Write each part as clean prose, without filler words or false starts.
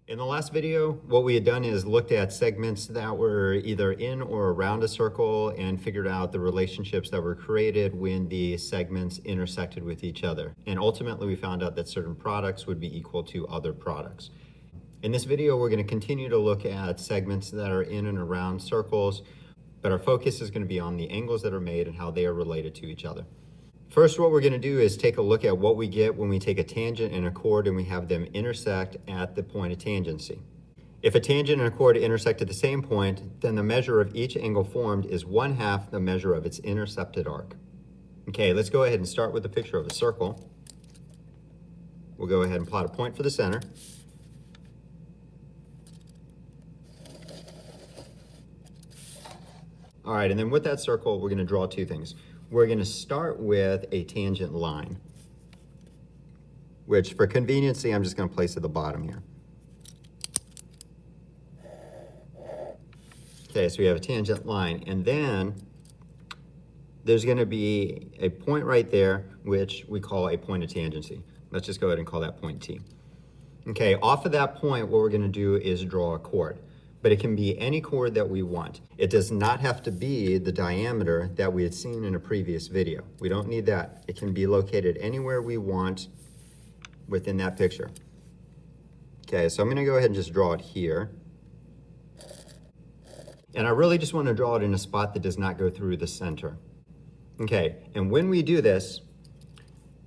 In the last video, what we had done is looked at segments that were either in or around a circle and figured out the relationships that were created when the segments intersected with each other. And ultimately, we found out that certain products would be equal to other products. In this video, we're going to continue to look at segments that are in and around circles, but our focus is going to be on the angles that are made and how they are related to each other. First, what we're going to do is take a look at what we get when we take a tangent and a chord and we have them intersect at the point of tangency. If a tangent and a chord intersect at the same point, then the measure of each angle formed is 1/2 the measure of its intercepted arc. Okay, let's go ahead and start with a picture of a circle. We'll go ahead and plot a point for the center. All right, and then with that circle, we're going to draw two things. We're going to start with a tangent line, which for conveniency, I'm just going to place at the bottom here. Okay, so we have a tangent line, and then there's going to be a point right there, which we call a point of tangency. Let's just go ahead and call that point T. Okay, off of that point, what we're going to do is draw a chord. But it can be any chord that we want. It does not have to be the diameter that we had seen in a previous video. We don't need that. It can be located anywhere we want within that picture. Okay, so I'm gonna go ahead and just draw it here. And I really just wanna draw it in a spot that does not go through the center. Okay, and when we do this,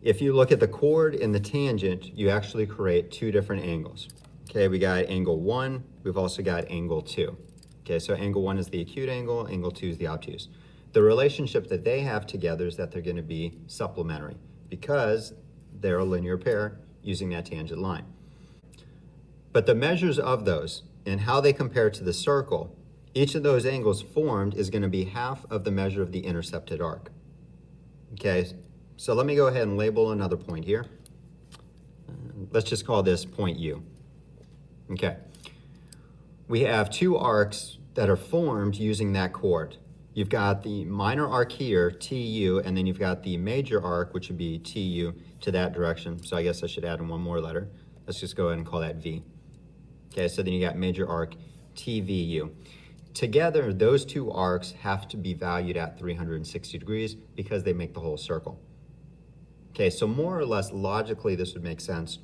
if you look at the chord and the tangent, you actually create two different angles. Okay, we got angle 1, we've also got angle 2. Okay, so angle 1 is the acute angle, angle 2 is the obtuse. The relationship that they have together is that they're going to be supplementary because they're a linear pair using that tangent line. But the measures of those and how they compare to the circle, each of those angles formed is going to be 1/2 of the measure of the intercepted arc. Okay, so let me go ahead and label another point here. Let's just call this point U. Okay, we have two arcs that are formed using that chord. You've got the minor arc here, TU, and then you've got the major arc, which would be TU to that direction. So I guess I should add in one more letter. Let's just go ahead and call that V. Okay, so then you got major arc TVU. Together, those two arcs have to be valued at 360 degrees because they make the whole circle. Okay, so more or less logically, this would make sense.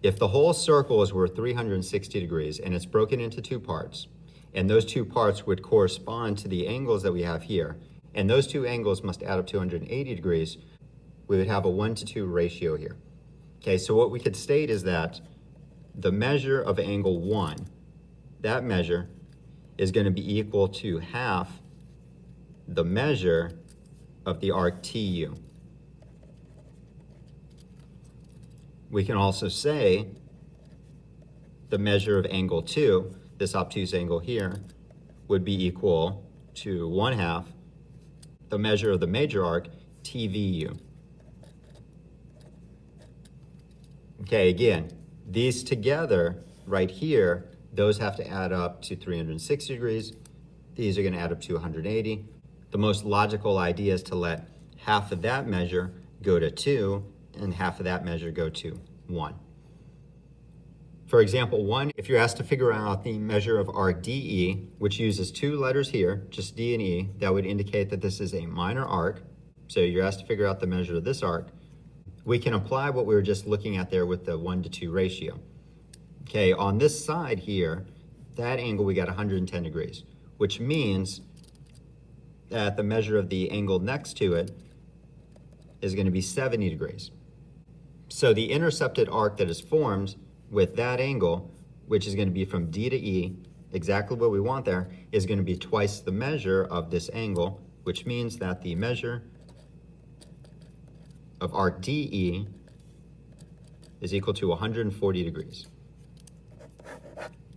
If the whole circle is worth 360 degrees and it's broken into two parts, and those two parts would correspond to the angles that we have here, and those two angles must add up to 180 degrees, we would have a 1:2 ratio here. Okay, so what we could state is that the measure of angle 1, that measure is going to be equal to 1/2 the measure of the arc TU. We can also say the measure of angle 2, this obtuse angle here, would be equal to 1/2 the measure of the major arc, TVU. Okay, again, these together right here, those have to add up to 360 degrees. These are going to add up to 180. The most logical idea is to let 1/2 of that measure go to 2 and 1/2 of that measure go to 1. For example 1, if you're asked to figure out the measure of arc DE, which uses two letters here, just D and E, that would indicate that this is a minor arc. So you're asked to figure out the measure of this arc. We can apply what we were just looking at there with the 1:2 ratio. Okay, on this side here, that angle we got 110 degrees, which means that the measure of the angle next to it is going to be 70 degrees. So the intercepted arc that is formed with that angle, which is going to be from D to E, exactly what we want there, is going to be twice the measure of this angle, which means that the measure of arc DE is equal to 140 degrees.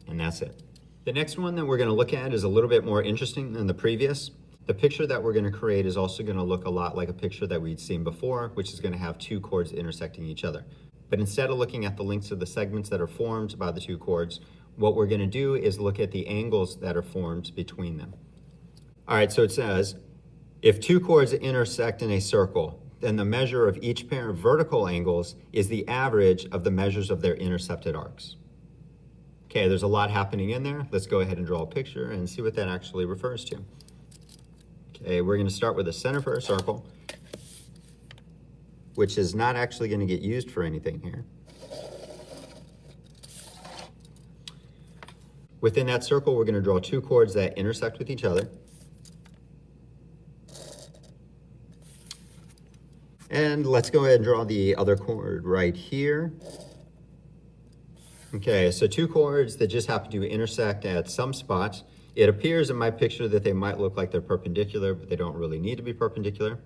And that's it. The next one that we're going to look at is a little bit more interesting than the previous. The picture that we're going to create is also going to look a lot like a picture that we'd seen before, which is going to have two chords intersecting each other. But instead of looking at the lengths of the segments that are formed by the two chords, what we're going to do is look at the angles that are formed between them. All right, so it says, if two chords intersect in a circle, then the measure of each pair of vertical angles is the average of the measures of their intercepted arcs. Okay, there's a lot happening in there. Let's go ahead and draw a picture and see what that actually refers to. Okay, we're going to start with the center for our circle, which is not actually going to get used for anything here. Within that circle, we're going to draw two chords that intersect with each other. And let's go ahead and draw the other chord right here. Okay, so two chords that just happen to intersect at some spots. It appears in my picture that they might look like they're perpendicular, but they don't really need to be perpendicular.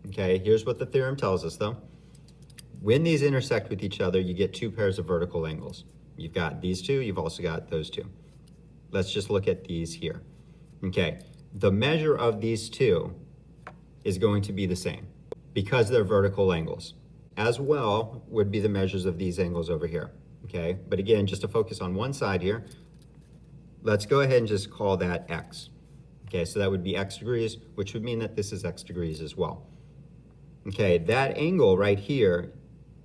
Okay, here's what the theorem tells us though. When these intersect with each other, you get two pairs of vertical angles. You've got these two, you've also got those two. Let's just look at these here. Okay, the measure of these two is going to be the same because they're vertical angles. As well would be the measures of these angles over here. Okay, but again, just to focus on one side here, let's go ahead and just call that x. Okay, so that would be x degrees, which would mean that this is x degrees as well. Okay, that angle right here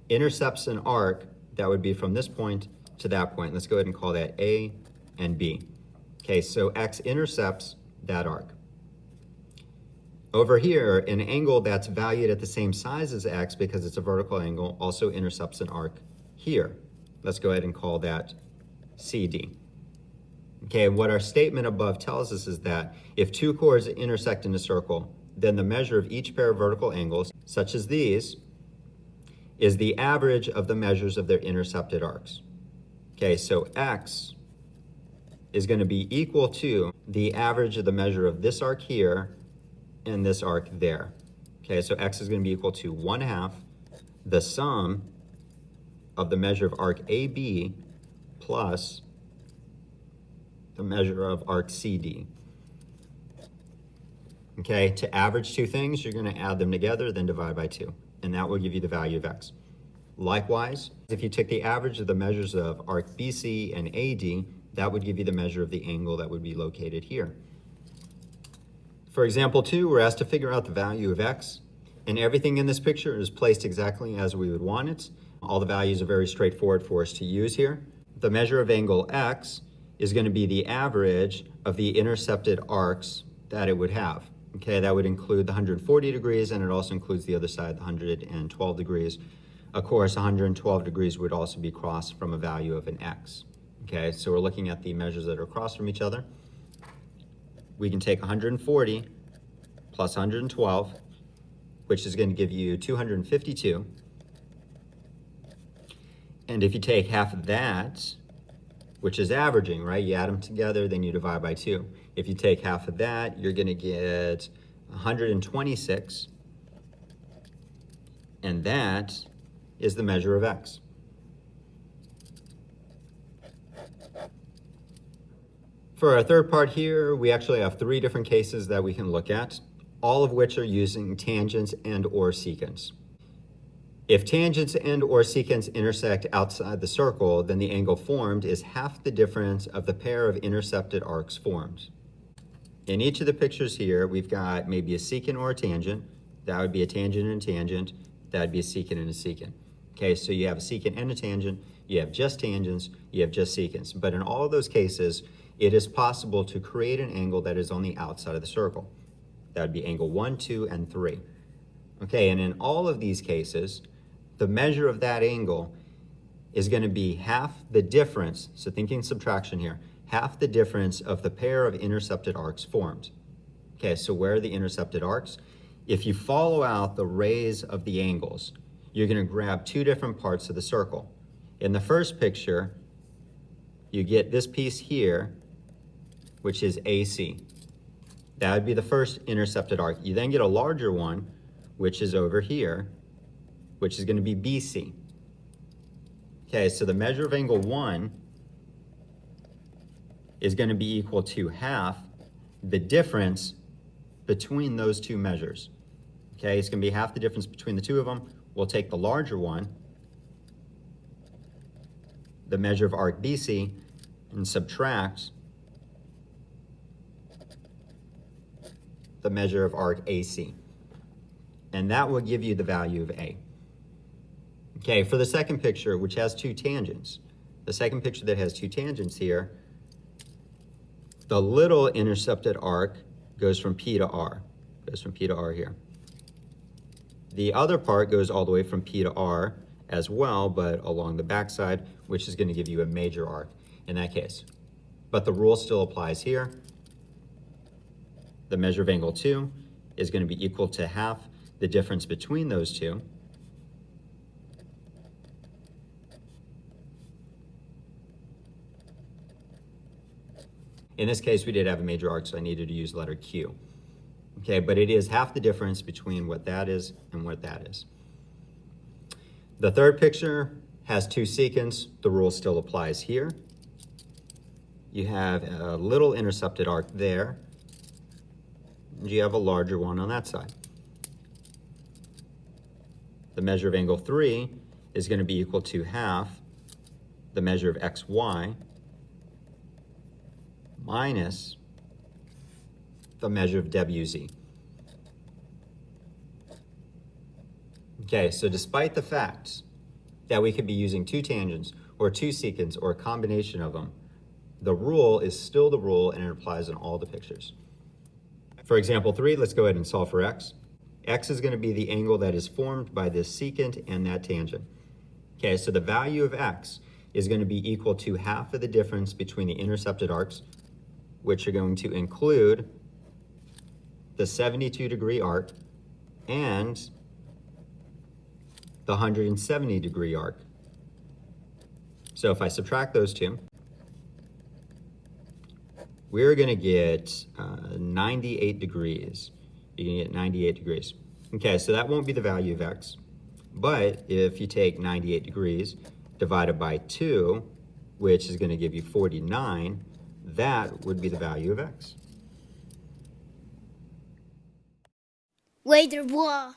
intercepts an arc that would be from this point to that point. Let's go ahead and call that A and B. Okay, so x intercepts that arc. Over here, an angle that's valued at the same size as x because it's a vertical angle also intercepts an arc here. Let's go ahead and call that CD. Okay, and what our statement above tells us is that if two chords intersect in a circle, then the measure of each pair of vertical angles, such as these, is the average of the measures of their intercepted arcs. Okay, so x is going to be equal to the average of the measure of this arc here and this arc there. Okay, so x is going to be equal to 1/2 the sum of the measure of arc AB plus the measure of arc CD. Okay, to average two things, you're going to add them together, then divide by 2, and that will give you the value of x. Likewise, if you took the average of the measures of arc BC and AD, that would give you the measure of the angle that would be located here. For example 2, we're asked to figure out the value of x, and everything in this picture is placed exactly as we would want it. All the values are very straightforward for us to use here. The measure of angle x is going to be the average of the intercepted arcs that it would have. Okay, that would include the 140 degrees, and it also includes the other side, the 112 degrees. Of course, 112 degrees would also be crossed from a value of an x. Okay, so we're looking at the measures that are across from each other. We can take 140 plus 112, which is going to give you 252. And if you take half of that, which is averaging, right? You add them together, then you divide by 2. If you take half of that, you're going to get 126. And that is the measure of x. For our third part here, we actually have 3 different cases that we can look at, all of which are using tangents and or secants. If tangents and or secants intersect outside the circle, then the angle formed is half the difference of the pair of intercepted arcs formed. In each of the pictures here, we've got maybe a secant or a tangent. That would be a tangent and a tangent. That would be a secant and a secant. Okay, so you have a secant and a tangent. You have just tangents. You have just secants. But in all of those cases, it is possible to create an angle that is on the outside of the circle. That would be angle 1, 2, and 3. Okay, and in all of these cases, the measure of that angle is going to be half the difference, so thinking subtraction here, half the difference of the pair of intercepted arcs formed. Okay, so where are the intercepted arcs? If you follow out the rays of the angles, you're going to grab 2 different parts of the circle. In the first picture, you get this piece here, which is AC. That would be the first intercepted arc. You then get a larger one, which is over here, which is going to be BC. Okay, so the measure of angle 1 is going to be equal to half the difference between those 2 measures. Okay, it's going to be half the difference between the 2 of them. We'll take the larger one, the measure of arc BC, and subtract the measure of arc AC. And that will give you the value of A. Okay, for the second picture, which has 2 tangents, the second picture that has two tangents here, the little intercepted arc goes from P to R, here. The other part goes all the way from P to R as well, but along the backside, which is going to give you a major arc in that case. But the rule still applies here. The measure of angle 2 is going to be equal to half the difference between those two. In this case, we did have a major arc, so I needed to use letter Q. Okay, but it is half the difference between what that is and what that is. The third picture has two secants. The rule still applies here. You have a little intercepted arc there, and you have a larger one on that side. The measure of angle 3 is going to be equal to half the measure of xy minus the measure of wz. Okay, so despite the fact that we could be using two tangents or two secants or a combination of them, the rule is still the rule and it applies in all the pictures. For example 3, let's go ahead and solve for x. X is going to be the angle that is formed by this secant and that tangent. Okay, so the value of x is going to be equal to half of the difference between the intercepted arcs, which are going to include the 72-degree arc and the 170-degree arc. So if I subtract those two, we're going to get 98 degrees. You're going to get 98 degrees. Okay, so that won't be the value of x. But if you take 98 degrees divided by 2, which is going to give you 49, that would be the value of x. Later, blah.